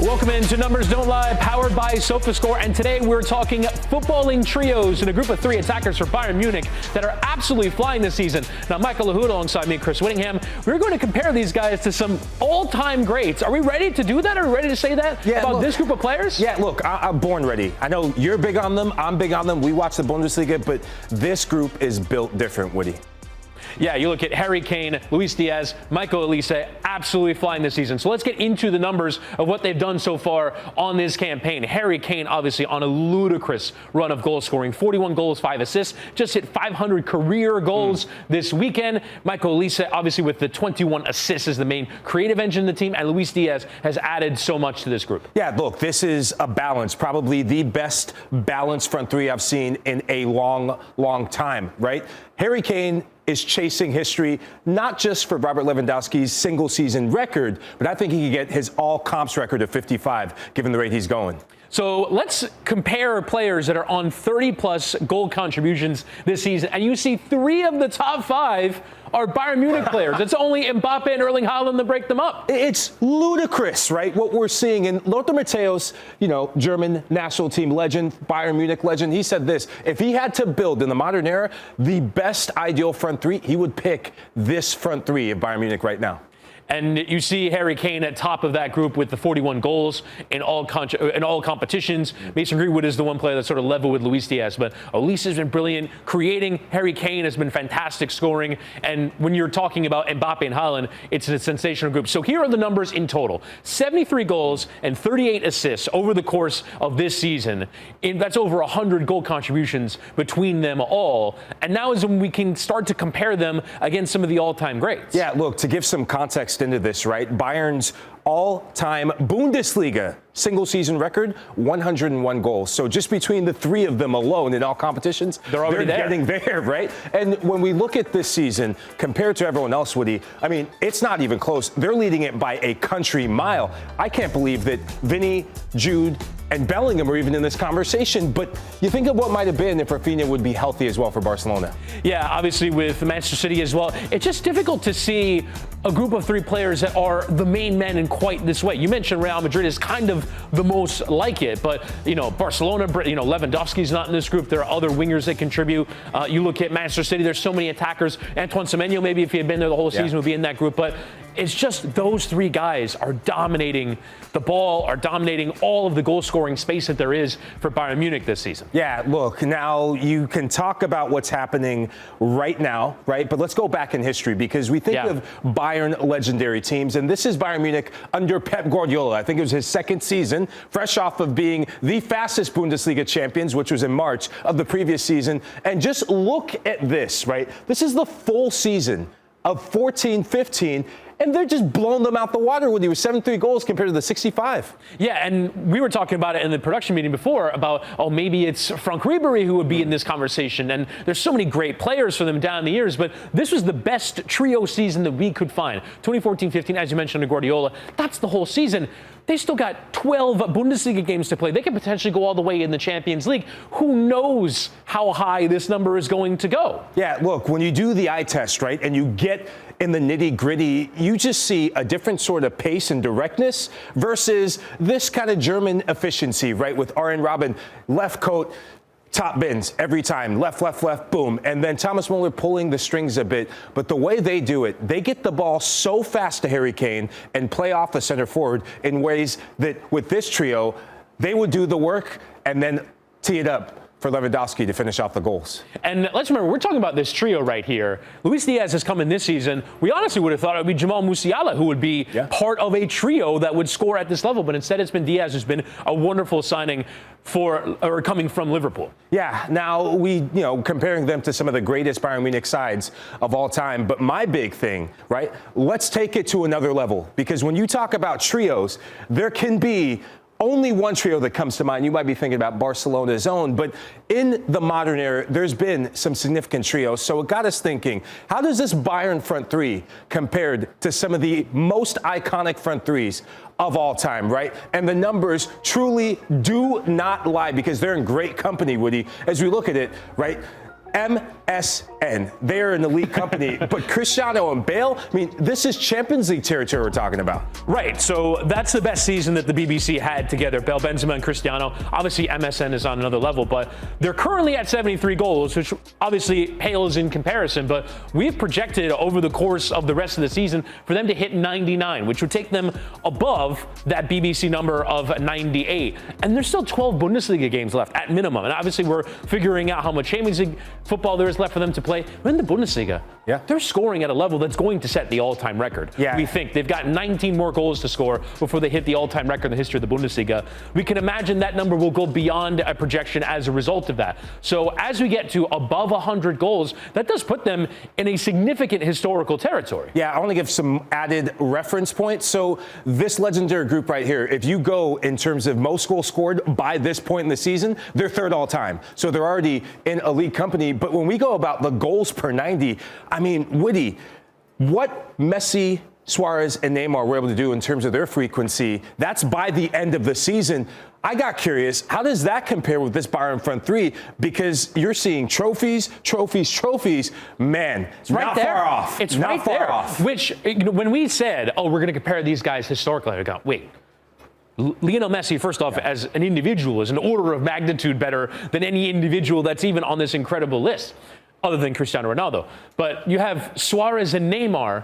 Welcome into Numbers Don't Lie, powered by Sofascore. And today we're talking footballing trios in a group of three attackers for Bayern Munich that are absolutely flying this season. Now, Michael Lahoud alongside me, Chris Wittyngham. We're going to compare these guys to some all-time greats. Are we ready to do that? Are we ready to say that about this group of players? Yeah, look, I'm born ready. I know you're big on them. I'm big on them. We watch the Bundesliga, but this group is built different, Woody. Yeah, you look at Harry Kane, Luis Díaz, Michael Olise, absolutely flying this season. So let's get into the numbers of what they've done so far on this campaign. Harry Kane, obviously, on a ludicrous run of goal scoring. 41 goals, 5 assists. Just hit 500 career goals this weekend. Michael Olise, obviously, with the 21 assists, is the main creative engine of the team. And Luis Díaz has added so much to this group. Yeah, look, this is a balance. Probably the best balanced front three I've seen in a long, long time, right? Harry Kane is chasing history, not just for Robert Lewandowski's single season record, but I think he could get his all comps record of 55, given the rate he's going. So let's compare players that are on 30-plus goal contributions this season. And you see 3 of the top 5 are Bayern Munich players. It's only Mbappe and Erling Haaland that break them up. It's ludicrous, right, what we're seeing. And Lothar Matthäus, German national team legend, Bayern Munich legend, he said this: if he had to build in the modern era the best ideal front three, he would pick this front three of Bayern Munich right now. And you see Harry Kane at top of that group with the 41 goals in all competitions. Mason Greenwood is the one player that's sort of level with Luis Díaz. But Olise has been brilliant. Creating Harry Kane has been fantastic scoring. And when you're talking about Mbappe and Haaland, it's a sensational group. So here are the numbers in total. 73 goals and 38 assists over the course of this season. That's over 100 goal contributions between them all. And now is when we can start to compare them against some of the all-time greats. Yeah, look, to give some context into this, right? Bayern's all-time Bundesliga single-season record, 101 goals. So just between the 3 of them alone in all competitions, they're getting there, right? And when we look at this season, compared to everyone else, Woody, I mean, it's not even close. They're leading it by a country mile. I can't believe that Vinny, Jude, and Bellingham are even in this conversation. But you think of what might have been if Rafinha would be healthy as well for Barcelona. Yeah, obviously with Manchester City as well. It's just difficult to see a group of 3 players that are the main men in quite this way. You mentioned Real Madrid is kind of the most like it, but Barcelona, Lewandowski's not in this group. There are other wingers that contribute. You look at Manchester City, there's so many attackers. Antoine Semenyo, maybe if he had been there the whole season, would be in that group. But it's just those 3 guys are dominating the ball, are dominating all of the goal-scoring space that there is for Bayern Munich this season. Yeah, look, now you can talk about what's happening right now, right? But let's go back in history, because we think of Bayern legendary teams, and this is Bayern Munich under Pep Guardiola. I think it was his 2nd season, fresh off of being the fastest Bundesliga champions, which was in March of the previous season. And just look at this, right? This is the full season of 14-15, and they're just blowing them out the water with 73 goals compared to the 65. Yeah, and we were talking about it in the production meeting before about, maybe it's Frank Ribery who would be in this conversation. And there's so many great players for them down the years, but this was the best trio season that we could find. 2014-15, as you mentioned, under Guardiola, that's the whole season. They still got 12 Bundesliga games to play. They could potentially go all the way in the Champions League. Who knows how high this number is going to go? Yeah, look, when you do the eye test, right, and you get in the nitty-gritty, you just see a different sort of pace and directness versus this kind of German efficiency, right, with Arjen Robben, left coat, top bins every time, left, boom. And then Thomas Muller pulling the strings a bit. But the way they do it, they get the ball so fast to Harry Kane and play off the center forward in ways that with this trio, they would do the work and then tee it up for Lewandowski to finish off the goals. And let's remember, we're talking about this trio right here. Luis Díaz has come in this season. We honestly would have thought it would be Jamal Musiala who would be part of a trio that would score at this level, but instead it's been Díaz who's been a wonderful signing coming from Liverpool. Yeah, now comparing them to some of the greatest Bayern Munich sides of all time. But my big thing, right, let's take it to another level, because when you talk about trios, there can be only one trio that comes to mind. You might be thinking about Barcelona's own, but in the modern era, there's been some significant trios. So it got us thinking, how does this Bayern front three compared to some of the most iconic front threes of all time, right? And the numbers truly do not lie, because they're in great company, Woody, as we look at it, right? MSN. They're an elite company. But Cristiano and Bale, I mean, this is Champions League territory we're talking about. Right. So that's the best season that the BBC had together. Bale, Benzema, and Cristiano. Obviously, MSN is on another level, but they're currently at 73 goals, which obviously pales in comparison. But we've projected over the course of the rest of the season for them to hit 99, which would take them above that BBC number of 98. And there's still 12 Bundesliga games left at minimum. And obviously, we're figuring out how much Champions League football there is left for them to play. But in the Bundesliga, they're scoring at a level that's going to set the all-time record. We think they've got 19 more goals to score before they hit the all-time record in the history of the Bundesliga. We can imagine that number will go beyond a projection as a result of that. So as we get to above 100 goals, that does put them in a significant historical territory. Yeah, I want to give some added reference points. So this legendary group right here, if you go in terms of most goals scored by this point in the season, they're third all time. So they're already in elite company. But when we go about the goals per 90, I mean, Witty, what Messi, Suarez, and Neymar were able to do in terms of their frequency, that's by the end of the season. I got curious, how does that compare with this Bayern front three? Because you're seeing trophies. Man, it's right there. Far off. It's not right far there. off. Which, when we said, oh, we're going to compare these guys historically, I go, wait. Lionel Messi, first off, as an individual, is an order of magnitude better than any individual that's even on this incredible list, other than Cristiano Ronaldo. But you have Suarez and Neymar,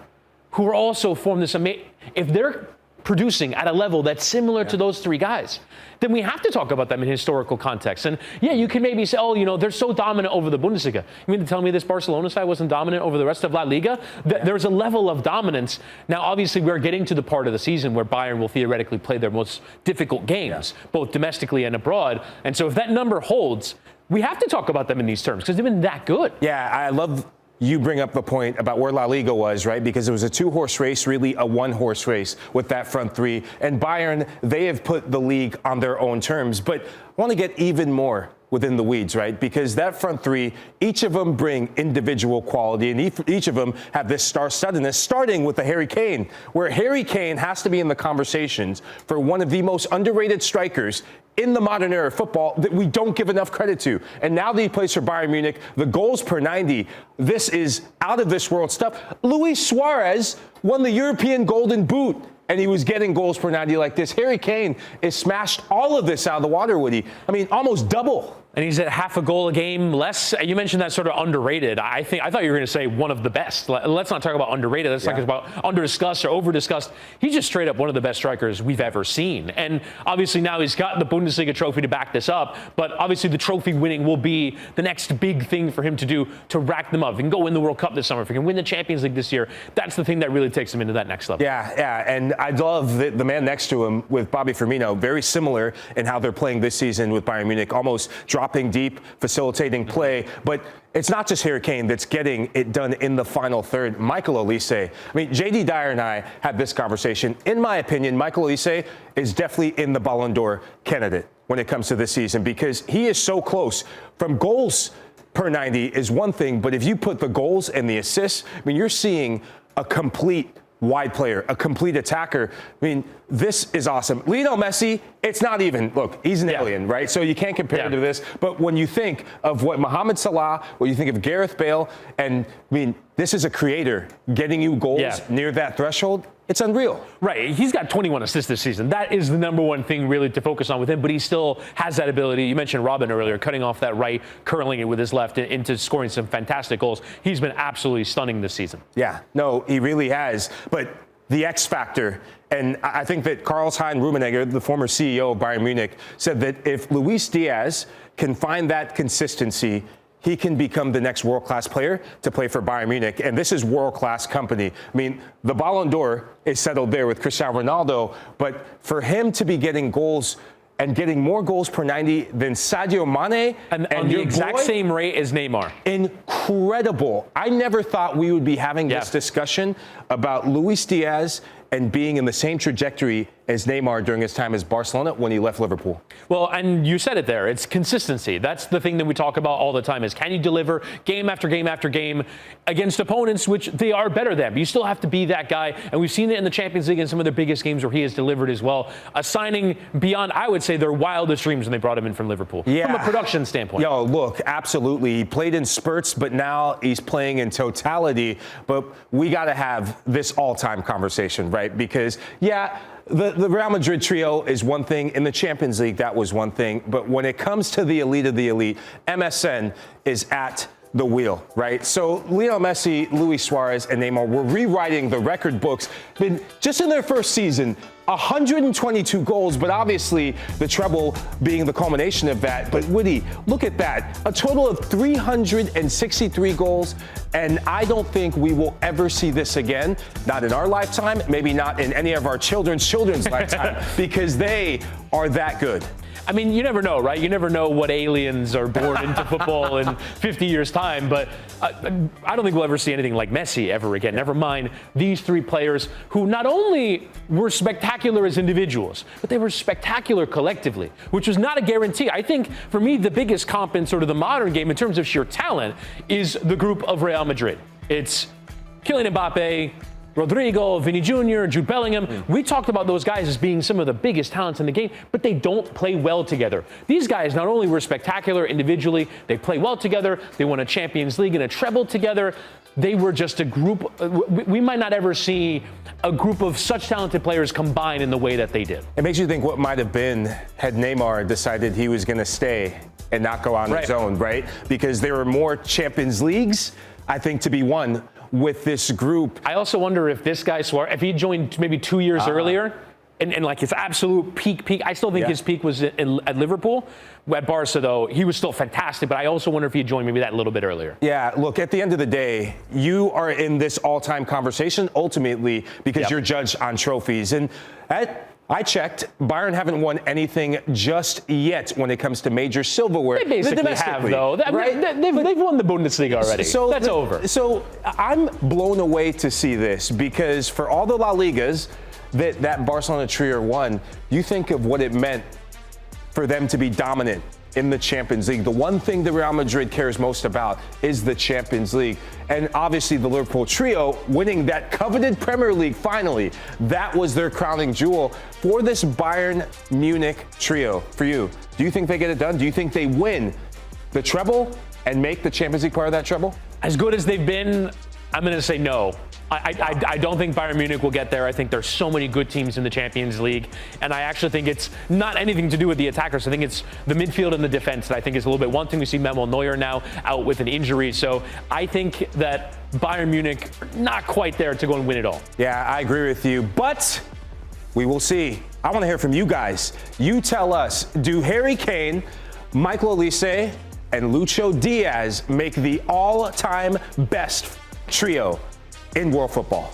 who are also formed this amazing. If they're producing at a level that's similar to those three guys, then we have to talk about them in historical context. And yeah, you can maybe say, oh, you know, they're so dominant over the Bundesliga. You mean to tell me this Barcelona side wasn't dominant over the rest of La Liga? There's a level of dominance. Now, obviously, we're getting to the part of the season where Bayern will theoretically play their most difficult games, both domestically and abroad. And so if that number holds, we have to talk about them in these terms because they've been that good. Yeah, I love you bring up the point about where La Liga was, right? Because it was a two-horse race, really a one-horse race with that front three. And Bayern, they have put the league on their own terms. But I want to get even more within the weeds, right? Because that front three, each of them bring individual quality, and each of them have this star-studdedness, starting with the Harry Kane, where Harry Kane has to be in the conversations for one of the most underrated strikers in the modern era of football that we don't give enough credit to. And now that he plays for Bayern Munich, the goals per 90, this is out of this world stuff. Luis Suarez won the European Golden Boot, and he was getting goals per 90 like this. Harry Kane has smashed all of this out of the water, Woody. I mean, almost double. And he's at half a goal a game less. You mentioned that sort of underrated. I thought you were going to say one of the best. Let's not talk about underrated. Let's talk about under-discussed or over-discussed. He's just straight up one of the best strikers we've ever seen. And obviously now he's got the Bundesliga trophy to back this up. But obviously the trophy winning will be the next big thing for him to do to rack them up. If he can go win the World Cup this summer, if he can win the Champions League this year, that's the thing that really takes him into that next level. Yeah. And I love the man next to him with Bobby Firmino, very similar in how they're playing this season with Bayern Munich, almost dropping deep, facilitating play. But it's not just Harry Kane that's getting it done in the final third. Michael Olise. I mean, JD Dyer and I had this conversation. In my opinion, Michael Olise is definitely in the Ballon d'Or candidate when it comes to this season because he is so close. From goals per 90 is one thing, but if you put the goals and the assists, I mean, you're seeing a complete wide player, a complete attacker. I mean, this is awesome. Lionel Messi, it's not even, look, he's an alien, right? So you can't compare to this. But when you think of what Mohamed Salah, when you think of Gareth Bale, and I mean, this is a creator getting you goals near that threshold. It's unreal. Right. He's got 21 assists this season. That is the number one thing really to focus on with him, but he still has that ability. You mentioned Robin earlier, cutting off that right, curling it with his left into scoring some fantastic goals. He's been absolutely stunning this season. Yeah, no, he really has. But the X factor, and I think that Karl-Heinz Rummenigge, the former CEO of Bayern Munich, said that if Luis Díaz can find that consistency, he can become the next world-class player to play for Bayern Munich. And this is world-class company. I mean, the Ballon d'Or is settled there with Cristiano Ronaldo, but for him to be getting goals and getting more goals per 90 than Sadio Mane and on the exact same rate as Neymar. Incredible. I never thought we would be having this discussion about Luis Díaz and being in the same trajectory as Neymar during his time as Barcelona when he left Liverpool? Well, and you said it there. It's consistency. That's the thing that we talk about all the time is can you deliver game after game after game against opponents which they are better than? But you still have to be that guy. And we've seen it in the Champions League in some of their biggest games where he has delivered as well. A signing beyond, I would say, their wildest dreams when they brought him in from Liverpool. Yeah. From a production standpoint. Yo, look, absolutely. He played in spurts, but now he's playing in totality. But we got to have this all-time conversation, right? Because, yeah, the Real Madrid trio is one thing. In the Champions League, that was one thing. But when it comes to the elite, MSN is at the wheel, right? So Lionel Messi, Luis Suarez, and Neymar were rewriting the record books. Been just in their first season, 122 goals, but obviously the treble being the culmination of that. But Woody, look at that. A total of 363 goals, and I don't think we will ever see this again. Not in our lifetime, maybe not in any of our children's lifetime, because they are that good. I mean, you never know, right? You never know what aliens are born into football in 50 years' time, but I don't think we'll ever see anything like Messi ever again. Never mind these three players who not only were spectacular as individuals, but they were spectacular collectively, which was not a guarantee. I think, for me, the biggest comp in sort of the modern game in terms of sheer talent is the group of Real Madrid. It's Kylian Mbappe, Rodrigo, Vinny Jr., Jude Bellingham. We talked about those guys as being some of the biggest talents in the game, but they don't play well together. These guys not only were spectacular individually, they play well together. They won a Champions League and a treble together. They were just a group. We might not ever see a group of such talented players combine in the way that they did. It makes you think what might have been had Neymar decided he was going to stay and not go on his own, right? Because there were more Champions Leagues, I think, to be won with this group. I also wonder if this guy, Suarez, if he joined maybe 2 years earlier, and like his absolute peak, I still think his peak was at Liverpool. At Barca, though, he was still fantastic, but I also wonder if he had joined maybe that a little bit earlier. Yeah, look, at the end of the day, you are in this all-time conversation ultimately because you're judged on trophies. And I checked. Bayern haven't won anything just yet when it comes to major silverware. They basically have, though. Right? They've won the Bundesliga already. So that's over. So I'm blown away to see this because for all the La Ligas that Barcelona trio won, you think of what it meant for them to be dominant in the Champions League. The one thing that Real Madrid cares most about is the Champions League. And obviously the Liverpool trio winning that coveted Premier League finally. That was their crowning jewel. For this Bayern Munich trio, for you, do you think they get it done? Do you think they win the treble and make the Champions League part of that treble? As good as they've been, I'm going to say no. I don't think Bayern Munich will get there. I think there's so many good teams in the Champions League, and I actually think it's not anything to do with the attackers. I think it's the midfield and the defense that I think is a little bit one thing. We see Manuel Neuer now out with an injury, so I think that Bayern Munich not quite there to go and win it all. Yeah, I agree with you, but we will see. I want to hear from you guys. You tell us, do Harry Kane, Michael Olise, and Lucho Diaz make the all-time best trio in world football?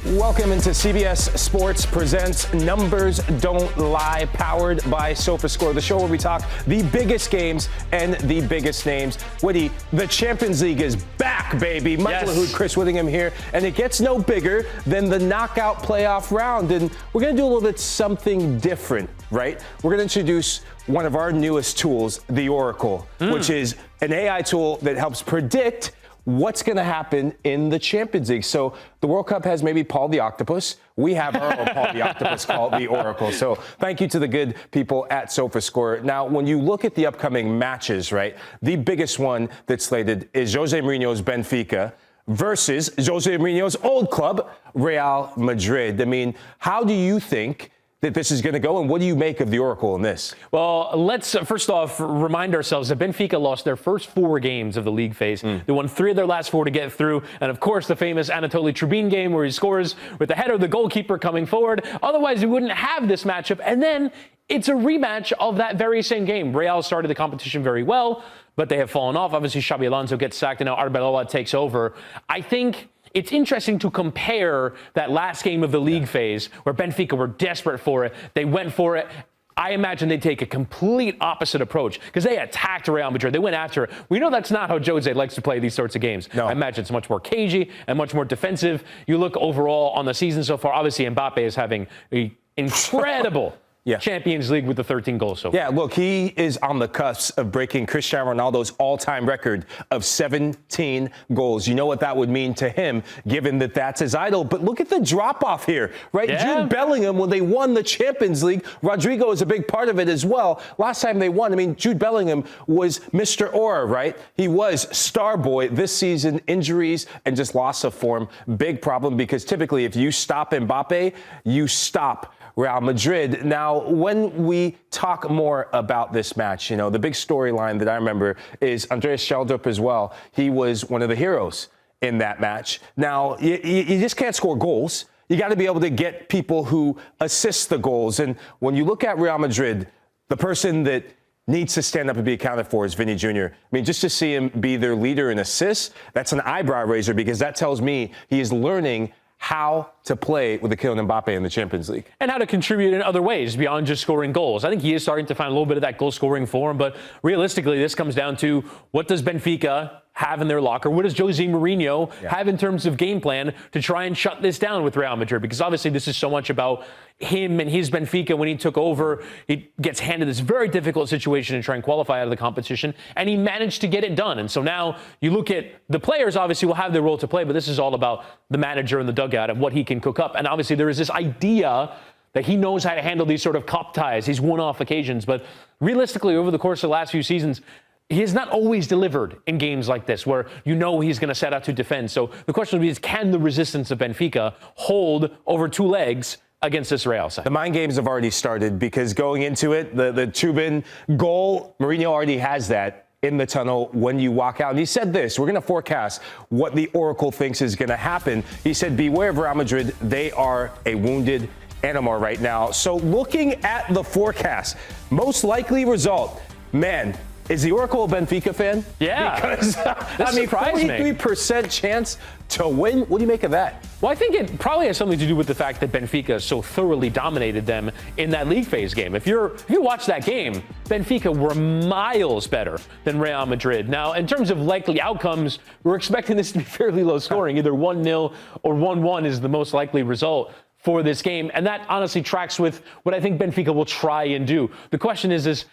Welcome into CBS Sports Presents Numbers Don't Lie, powered by Sofascore, the show where we talk the biggest games and the biggest names. Woody, the Champions League is back, baby. Michael Lahoud, Chris Wittyngham here, and it gets no bigger than the knockout playoff round. And we're going to do a little bit something different, right? We're going to introduce one of our newest tools, the Oracle, which is an AI tool that helps predict what's going to happen in the Champions League. So the World Cup has maybe Paul the Octopus. We have our own Paul the Octopus called the Oracle. So thank you to the good people at Sofascore. Now, when you look at the upcoming matches, right, the biggest one that's slated is Jose Mourinho's Benfica versus Jose Mourinho's old club, Real Madrid. I mean, how do you think that this is going to go, and what do you make of the Oracle in this? Well, let's first off remind ourselves that Benfica lost their first 4 games of the league phase. They won 3 of their last 4 to get through, and of course the famous Anatoly Trubin game where he scores with the header of the goalkeeper coming forward. Otherwise, we wouldn't have this matchup, and then it's a rematch of that very same game. Real started the competition very well, but they have fallen off. Obviously, Xabi Alonso gets sacked, and now Arbeloa takes over. I think it's interesting to compare that last game of the league phase where Benfica were desperate for it. They went for it. I imagine they take a complete opposite approach because they attacked Real Madrid. They went after it. We know that's not how Jose likes to play these sorts of games. No. I imagine it's much more cagey and much more defensive. You look overall on the season so far, obviously Mbappe is having an incredible Champions League with the 13 goals so far. Yeah, look, he is on the cusp of breaking Cristiano Ronaldo's all-time record of 17 goals. You know what that would mean to him, given that that's his idol. But look at the drop-off here, right? Yeah. Jude Bellingham, when they won the Champions League, Rodrigo is a big part of it as well. Last time they won, I mean, Jude Bellingham was Mr. Aura, right? He was star boy. This season, injuries and just loss of form, big problem, because typically if you stop Mbappe, you stop Real Madrid. Now, when we talk more about this match, you know, the big storyline that I remember is Andreas Schellderup as well. He was one of the heroes in that match. Now, you just can't score goals. You got to be able to get people who assist the goals. And when you look at Real Madrid, the person that needs to stand up and be accounted for is Vinny Jr. I mean, just to see him be their leader in assists, that's an eyebrow raiser, because that tells me he is learning how to play with the Kylian Mbappe in the Champions League. And how to contribute in other ways beyond just scoring goals. I think he is starting to find a little bit of that goal-scoring form, but realistically, this comes down to what does Benfica have in their locker? What does Jose Mourinho have in terms of game plan to try and shut this down with Real Madrid? Because obviously this is so much about him and his Benfica. When he took over, he gets handed this very difficult situation to try and qualify out of the competition, and he managed to get it done. And so now you look at the players, obviously will have their role to play, but this is all about the manager in the dugout and what he can cook up. And obviously there is this idea that he knows how to handle these sort of cup ties, these one-off occasions. But realistically, over the course of the last few seasons, he has not always delivered in games like this where you know he's going to set out to defend. So the question would be, can the resistance of Benfica hold over two legs against this Real side? The mind games have already started, because going into it, the Tubin goal, Mourinho already has that in the tunnel when you walk out. And he said this, we're going to forecast what the Oracle thinks is going to happen. He said, beware of Real Madrid. They are a wounded animal right now. So looking at the forecast, most likely result, man, is the Oracle a Benfica fan? Yeah. Because, I mean, 43% chance to win. What do you make of that? Well, I think it probably has something to do with the fact that Benfica so thoroughly dominated them in that league phase game. If you watch that game, Benfica were miles better than Real Madrid. Now, in terms of likely outcomes, we're expecting this to be fairly low scoring. Either 1-0 or 1-1 is the most likely result for this game. And that honestly tracks with what I think Benfica will try and do. The question is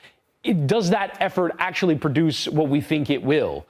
does that effort actually produce what we think it will?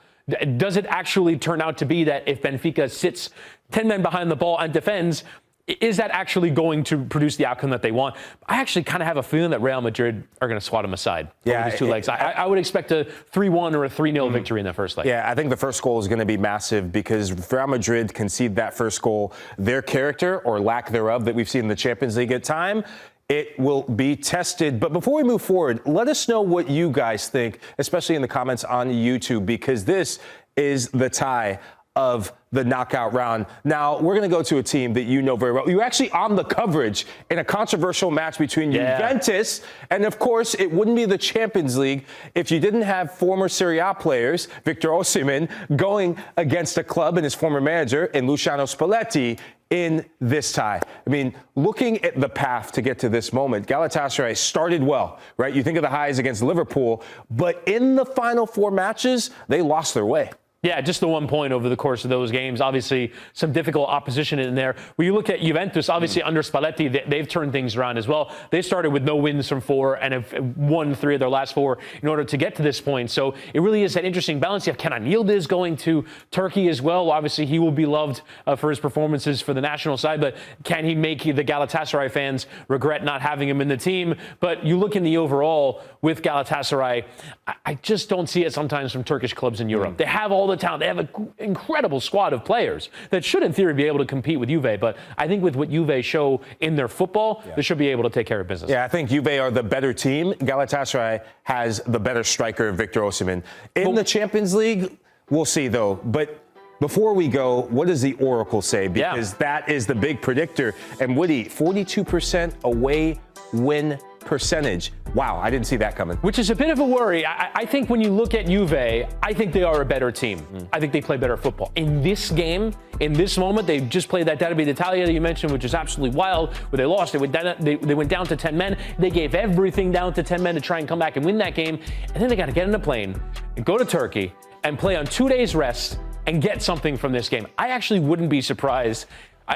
Does it actually turn out to be that if Benfica sits 10 men behind the ball and defends, is that actually going to produce the outcome that they want? I actually kind of have a feeling that Real Madrid are going to swat them aside over these two legs. I would expect a 3-1 or a 3-0 victory in that first leg. Yeah, I think the first goal is going to be massive, because if Real Madrid concede that first goal, their character or lack thereof that we've seen in the Champions League at time, it will be tested. But before we move forward, let us know what you guys think, especially in the comments on YouTube, because this is the tie of the knockout round. Now, we're going to go to a team that you know very well. You were actually on the coverage in a controversial match between Juventus, and of course, it wouldn't be the Champions League if you didn't have former Serie A players, Victor Osimhen, going against a club and his former manager in Luciano Spalletti in this tie. I mean, looking at the path to get to this moment, Galatasaray started well, right? You think of the highs against Liverpool, but in the final four matches, they lost their way. Yeah, just the 1 point over the course of those games. Obviously, some difficult opposition in there. When you look at Juventus, obviously under Spalletti, they've turned things around as well. They started with no wins from 4 and have won 3 of their last 4 in order to get to this point. So it really is an interesting balance. You have Kenan Yildiz going to Turkey as well. Obviously, he will be loved for his performances for the national side, but can he make the Galatasaray fans regret not having him in the team? But you look in the overall with Galatasaray, I just don't see it sometimes from Turkish clubs in Europe. They have all the talent. They have an incredible squad of players that should, in theory, be able to compete with Juve. But I think with what Juve show in their football, they should be able to take care of business. Yeah, I think Juve are the better team. Galatasaray has the better striker, Victor Osimhen. In the Champions League, we'll see, though. But before we go, what does the Oracle say? Because that is the big predictor. And Woody, 42% away win percentage. Wow, I didn't see that coming. Which is a bit of a worry. I think when you look at Juve, I think they are a better team. I think they play better football. In this game, in this moment, they just played that Derby d'Italia that you mentioned, which is absolutely wild, where they lost. They went down to 10 men. They gave everything down to 10 men to try and come back and win that game. And then they got to get in a plane and go to Turkey and play on 2 days rest and get something from this game. I actually wouldn't be surprised.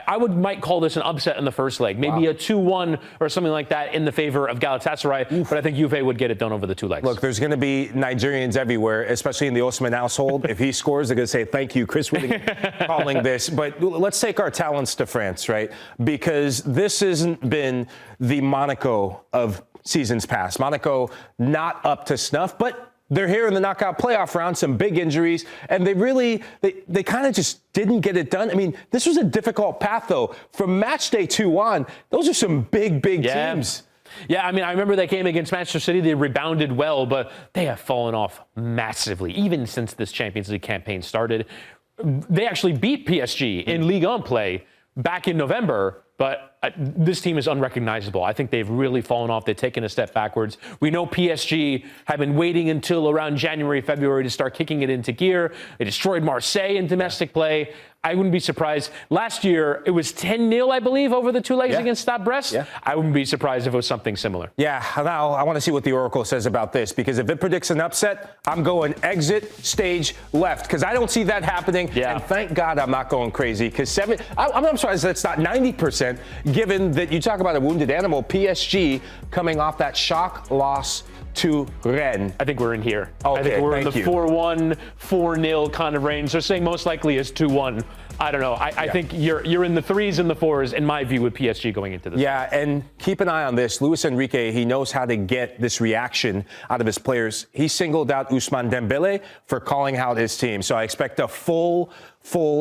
I might call this an upset in the first leg, maybe a 2-1 or something like that in the favor of Galatasaray. But I think Juve would get it done over the 2 legs. Look, there's going to be Nigerians everywhere, especially in the Osman household. If he scores, they're going to say, thank you, Chris Wittyngham, calling this. But let's take our talents to France, right? Because this hasn't been the Monaco of seasons past. Monaco not up to snuff, but they're here in the knockout playoff round, some big injuries, and they kind of just didn't get it done. I mean, this was a difficult path, though. From match day 2 on, those are some big teams. Yeah, I mean, I remember that game against Manchester City. They rebounded well, but they have fallen off massively, even since this Champions League campaign started. They actually beat PSG in Ligue 1 play back in November, but this team is unrecognizable. I think they've really fallen off. They've taken a step backwards. We know PSG have been waiting until around January, February to start kicking it into gear. They destroyed Marseille in domestic play. I wouldn't be surprised. Last year, it was 10-0, I believe, over the 2 legs against Stade Brest. Yeah. I wouldn't be surprised if it was something similar. Yeah, now I want to see what the Oracle says about this, because if it predicts an upset, I'm going exit stage left, because I don't see that happening. Yeah. And thank God I'm not going crazy, because I'm surprised that's not 90%, given that you talk about a wounded animal, PSG coming off that shock loss to Rennes. I think we're in here. Okay, I think we're in the you. 4-1, 4-0 kind of range. They're saying most likely is 2-1. I don't know. I think you're in the 3s and the 4s, in my view, with PSG going into this. Yeah, and keep an eye on this. Luis Enrique, he knows how to get this reaction out of his players. He singled out Ousmane Dembélé for calling out his team. So I expect a full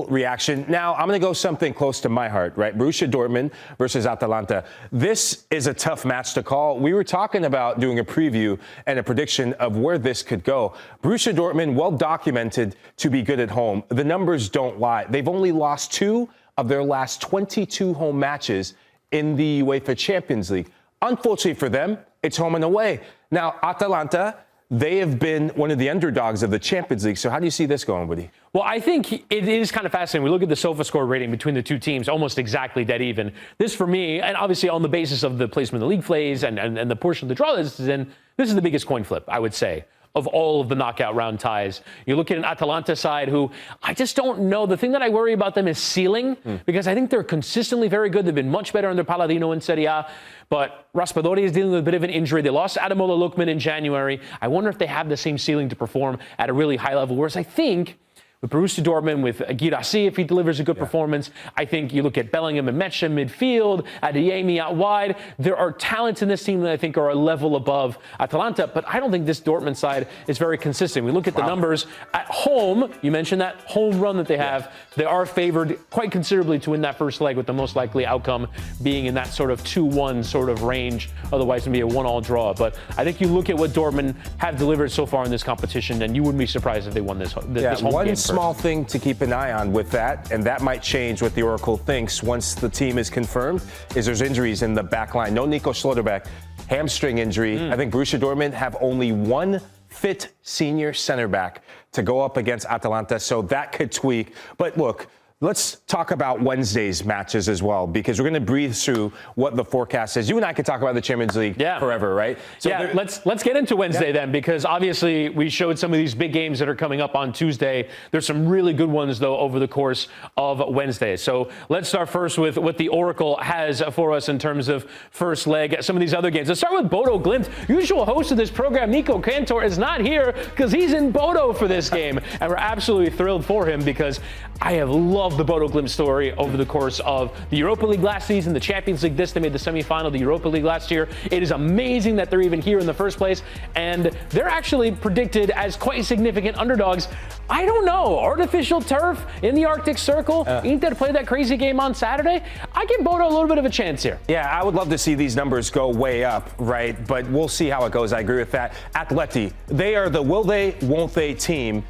reaction. Now, I'm going to go something close to my heart, right? Borussia Dortmund versus Atalanta. This is a tough match to call. We were talking about doing a preview and a prediction of where this could go. Borussia Dortmund, well documented to be good at home. The numbers don't lie. They've only lost 2 of their last 22 home matches in the UEFA Champions League. Unfortunately for them, it's home and away. Now, Atalanta, they have been one of the underdogs of the Champions League. So how do you see this going, Woody? Well, I think it is kind of fascinating. We look at the Sofascore rating between the 2 teams, almost exactly dead even. This, for me, and obviously on the basis of the placement of the league phase and the portion of the draw this is in, this is the biggest coin flip, I would say, of all of the knockout round ties. You look at an Atalanta side who I just don't know. The thing that I worry about them is ceiling, because I think they're consistently very good. They've been much better under Palladino in Serie A. But Raspadori is dealing with a bit of an injury. They lost Ademola Lookman in January. I wonder if they have the same ceiling to perform at a really high level. Whereas I think with Borussia Dortmund, with Guirassy, if he delivers a good performance, I think you look at Bellingham and Mecha midfield, Adeyemi out wide. There are talents in this team that I think are a level above Atalanta, but I don't think this Dortmund side is very consistent. We look at the numbers at home. You mentioned that home run that they have. They are favored quite considerably to win that first leg, with the most likely outcome being in that sort of 2-1 sort of range. Otherwise, it would be a 1-1 draw. But I think you look at what Dortmund have delivered so far in this competition, and you wouldn't be surprised if they won this home game. Small thing to keep an eye on with that, and that might change what the Oracle thinks once the team is confirmed, is there's injuries in the back line. No Nico Schlotterbeck, hamstring injury. I think Borussia Dortmund have only 1 fit senior center back to go up against Atalanta, so that could tweak. But look, let's talk about Wednesday's matches as well, because we're going to breathe through what the forecast is. You and I could talk about the Champions League forever, right? So let's get into Wednesday then, because obviously we showed some of these big games that are coming up on Tuesday. There's some really good ones, though, over the course of Wednesday. So let's start first with what the Oracle has for us in terms of first leg. Some of these other games. Let's start with Bodo Glimt. Usual host of this program, Nico Cantor, is not here because he's in Bodo for this game. And we're absolutely thrilled for him, because I have loved the Bodo Glimt story over the course of the Europa League last season, the Champions League they made the semifinal, the Europa League last year. It is amazing that they're even here in the first place, and they're actually predicted as quite significant underdogs. I don't know, artificial turf in the Arctic Circle, Inter played that crazy game on Saturday. I give Bodo a little bit of a chance here. Yeah, I would love to see these numbers go way up, right? But we'll see how it goes. I agree with that. Atleti, they are the will they, won't they team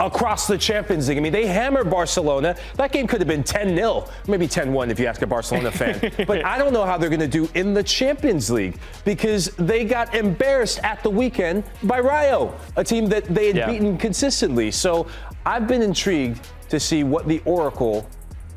across the Champions League. I mean, they hammered Barcelona. That game could have been 10-0, maybe 10-1 if you ask a Barcelona fan. But I don't know how they're going to do in the Champions League because they got embarrassed at the weekend by Rayo, a team that they had beaten consistently. So I've been intrigued to see what the Oracle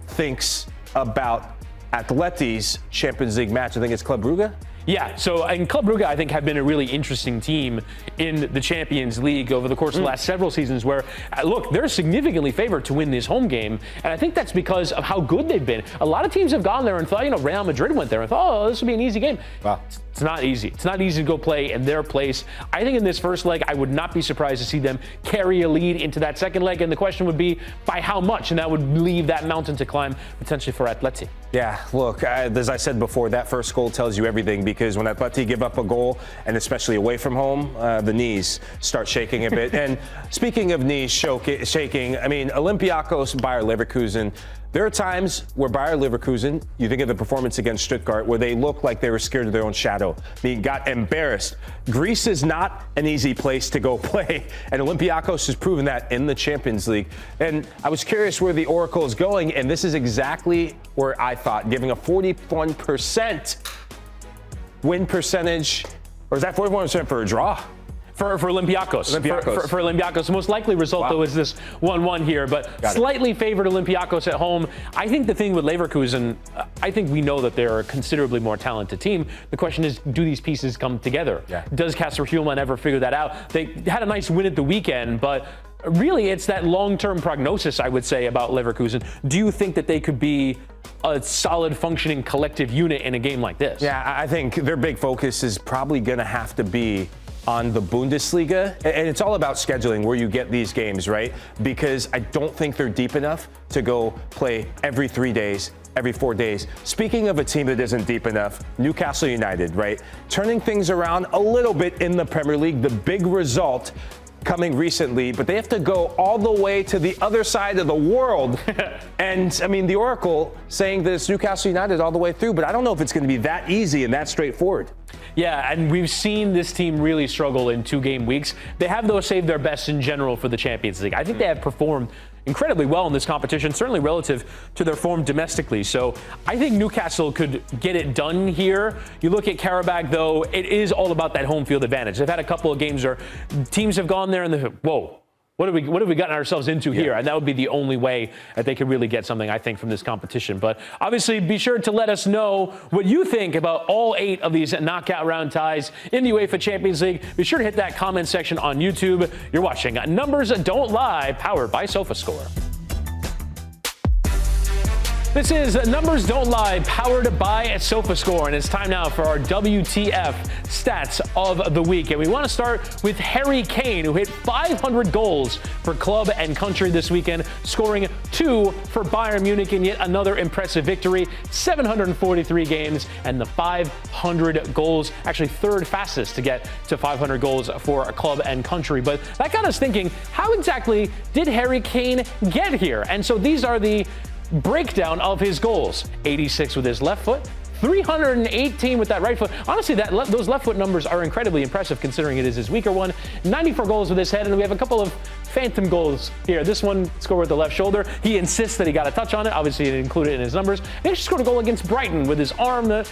thinks about Atleti's Champions League match. I think it's Club Brugge. Yeah, so and Club Brugge, I think, have been a really interesting team in the Champions League over the course of the last several seasons where, look, they're significantly favored to win this home game, and I think that's because of how good they've been. A lot of teams have gone there and thought, Real Madrid went there and thought, oh, this will be an easy game. Wow. It's not easy. It's not easy to go play in their place. I think in this first leg, I would not be surprised to see them carry a lead into that second leg, and the question would be by how much, and that would leave that mountain to climb potentially for Atleti. Yeah, look, as I said before, that first goal tells you everything because when Atleti give up a goal, and especially away from home, the knees start shaking a bit. And speaking of knees shaking, I mean, Olympiacos, Bayer Leverkusen, there are times where Bayer Leverkusen, you think of the performance against Stuttgart, where they looked like they were scared of their own shadow. They got embarrassed. Greece is not an easy place to go play, and Olympiacos has proven that in the Champions League. And I was curious where the Oracle is going, and this is exactly where I thought, giving a 41% win percentage, or is that 41% for a draw? For Olympiacos. For Olympiacos. The most likely result, though, is this 1-1 here, but slightly favored Olympiacos at home. I think the thing with Leverkusen, I think we know that they're a considerably more talented team. The question is, do these pieces come together? Yeah. Does Kasper Hjulmand ever figure that out? They had a nice win at the weekend, but really it's that long-term prognosis, I would say, about Leverkusen. Do you think that they could be a solid functioning collective unit in a game like this? Yeah, I think their big focus is probably going to have to be on the Bundesliga, and it's all about scheduling where you get these games, right? Because I don't think they're deep enough to go play every 3 days, every 4 days. Speaking of a team that isn't deep enough, Newcastle United, right? Turning things around a little bit in the Premier League, the big result coming recently, but they have to go all the way to the other side of the world. And I mean, the Oracle saying that it's Newcastle United all the way through, but I don't know if it's going to be that easy and that straightforward. Yeah, and we've seen this team really struggle in 2-game weeks. They have, though, saved their best in general for the Champions League. I think they have performed incredibly well in this competition, certainly relative to their form domestically. So I think Newcastle could get it done here. You look at Karabakh, though, it is all about that home field advantage. They've had a couple of games where teams have gone there and they're, whoa, what have we gotten ourselves into here? And that would be the only way that they could really get something, I think, from this competition. But obviously, be sure to let us know what you think about all 8 of these knockout round ties in the UEFA Champions League. Be sure to hit that comment section on YouTube. You're watching Numbers Don't Lie, powered by Sofascore. This is Numbers Don't Lie, powered by Sofascore, and it's time now for our WTF Stats of the week. And we want to start with Harry Kane, who hit 500 goals for club and country this weekend, scoring 2 for Bayern Munich in yet another impressive victory, 743 games, and the 500 goals, actually third fastest to get to 500 goals for a club and country. But that got us thinking, how exactly did Harry Kane get here? And so these are the breakdown of his goals. 86 with his left foot, 318 with that right foot. Honestly, those left foot numbers are incredibly impressive considering it is his weaker one. 94 goals with his head, and we have a couple of phantom goals here. This one scored with the left shoulder. He insists that he got a touch on it. Obviously, he didn't include it in his numbers. He actually scored a goal against Brighton with his arm that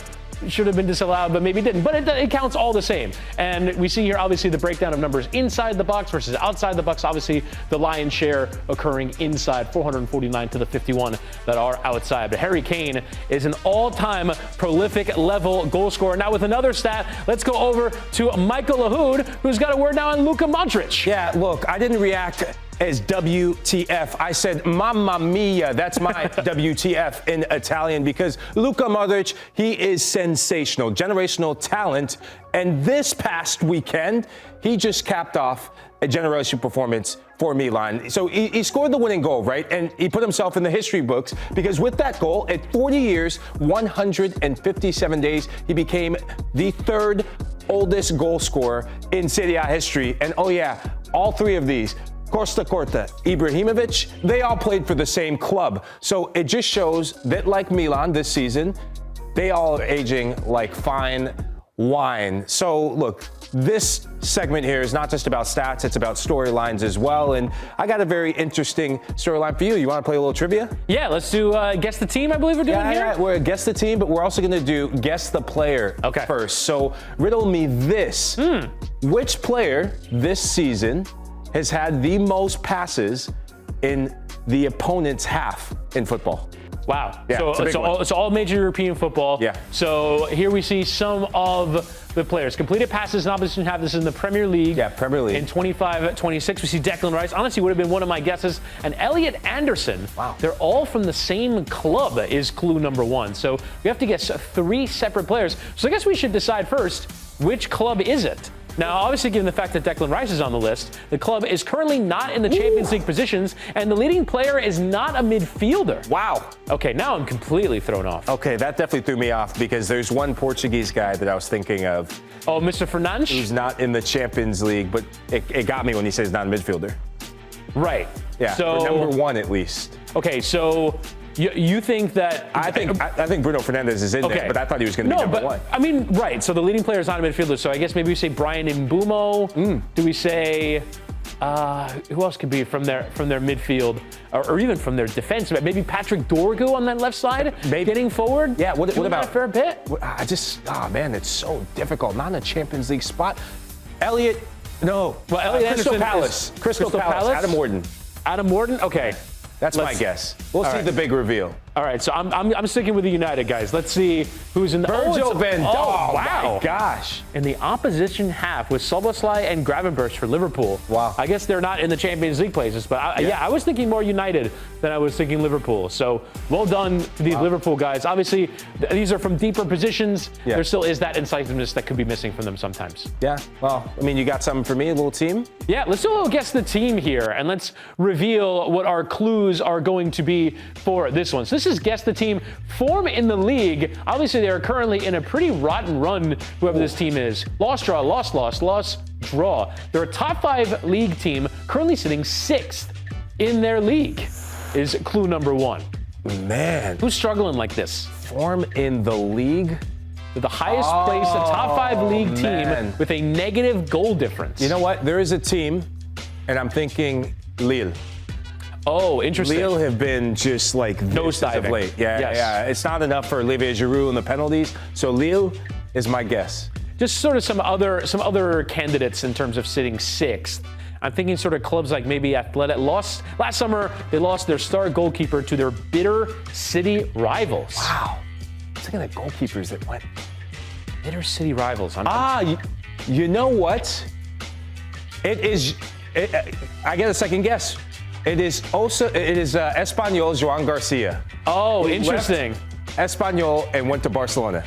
should have been disallowed, but maybe didn't. But it counts all the same. And we see here, obviously, the breakdown of numbers inside the box versus outside the box. Obviously, the lion's share occurring inside, 449 to the 51 that are outside. But Harry Kane is an all-time prolific level goal scorer. Now with another stat, let's go over to Michael Lahoud, who's got a word now on Luka Modrić. Yeah, look, I didn't react as WTF. I said, Mamma Mia. That's my WTF in Italian because Luka Modrić, he is sensational, generational talent. And this past weekend, he just capped off a generational performance for Milan. So he scored the winning goal, right? And he put himself in the history books because with that goal, at 40 years, 157 days, he became the 3rd oldest goal scorer in Serie A history. And oh yeah, all 3 of these, Costa Corta, Ibrahimovic, they all played for the same club. So it just shows that like Milan this season, they all are aging like fine wine. So look, this segment here is not just about stats, it's about storylines as well. And I got a very interesting storyline for you. You want to play a little trivia? Yeah, let's do Guess the Team, I believe we're doing here. Yeah, we're Guess the Team, but we're also going to do Guess the Player first. So riddle me this. Which player this season has had the most passes in the opponent's half in football? Wow. Yeah, So it's all major European football. Yeah. So here we see some of the players. Completed passes in opposition half. This is in the Premier League. Yeah, Premier League. In 25-26, we see Declan Rice. Honestly, would have been one of my guesses. And Elliot Anderson. Wow. They're all from the same club is clue number one. So we have to guess 3 separate players. So I guess we should decide first, which club is it? Now, obviously, given the fact that Declan Rice is on the list, the club is currently not in the Champions League positions, and the leading player is not a midfielder. Wow. Okay, now I'm completely thrown off. Okay, that definitely threw me off because there's one Portuguese guy that I was thinking of. Oh, Mr. Fernandes? Who's not in the Champions League, but it got me when he says not a midfielder. Right. Yeah, So for number 1 at least. Okay, so you think that I think Bruno Fernandes is in there, but I thought he was going to be number 1. I mean, right. So the leading player is not a midfielder. So I guess maybe we say Brian Mbeumo. Do we say who else could be from their midfield or even from their defense? Maybe Patrick Dorgu on that left side, getting forward. Yeah. What about a fair bit? Man, it's so difficult. Not in a Champions League spot. Elliot. No. Well, Elliot Crystal Anderson Palace. Crystal Palace. Adam Morton. Adam Morton. Okay. That's my guess. We'll see the big reveal. All right, so I'm sticking with the United guys. Let's see who's in the Virgil van Dijk. Oh, wow. My gosh. In the opposition half with Szoboszlai and Gravenberch for Liverpool. Wow. I guess they're not in the Champions League places, but I was thinking more United than I was thinking Liverpool. So well done to these Liverpool guys. Obviously, these are from deeper positions. Yeah. There still is that incisiveness that could be missing from them sometimes. Yeah, well, I mean, you got something for me, a little team? Yeah, let's do a little Guess the Team here, and let's reveal what our clues are going to be for this one. So this is Guess the Team. Form in the league. Obviously, they are currently in a pretty rotten run, whoever this team is. Loss, draw, loss, loss, loss, draw. They're a top 5 league team, currently sitting 6th in their league, is clue number 1. Man. Who's struggling like this? Form in the league? They're the highest placed, a top 5 league team with a negative goal difference. You know what? There is a team, and I'm thinking Lille. Oh, interesting. Lille have been just like nosediving of late. Yeah. It's not enough for Olivier Giroud and the penalties. So Lille is my guess. Just sort of some other candidates in terms of sitting 6th. I'm thinking sort of clubs like maybe Athletic. Last summer, they lost their star goalkeeper to their bitter city rivals. Wow. Look at the goalkeepers that went. Bitter city rivals. You know what? It is. I get a second guess. It is Espanyol Joan Garcia. Oh, interesting. Espanyol and went to Barcelona.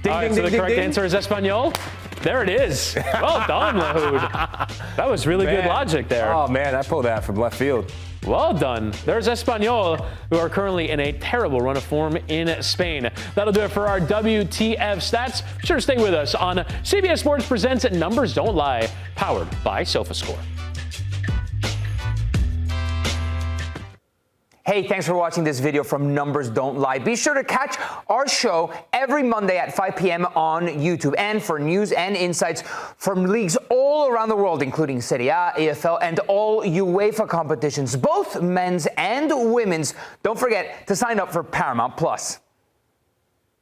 All right, so the correct answer is Espanyol. There it is. Well done, Lahoud. That was really good logic there. Oh, man, I pulled that from left field. Well done. There's Espanyol, who are currently in a terrible run of form in Spain. That'll do it for our WTF Stats. Be sure to stay with us on CBS Sports Presents Numbers Don't Lie, powered by Sofascore. Hey, thanks for watching this video from Numbers Don't Lie. Be sure to catch our show every Monday at 5 p.m. on YouTube. And for news and insights from leagues all around the world, including Serie A, EFL, and all UEFA competitions, both men's and women's, don't forget to sign up for Paramount+.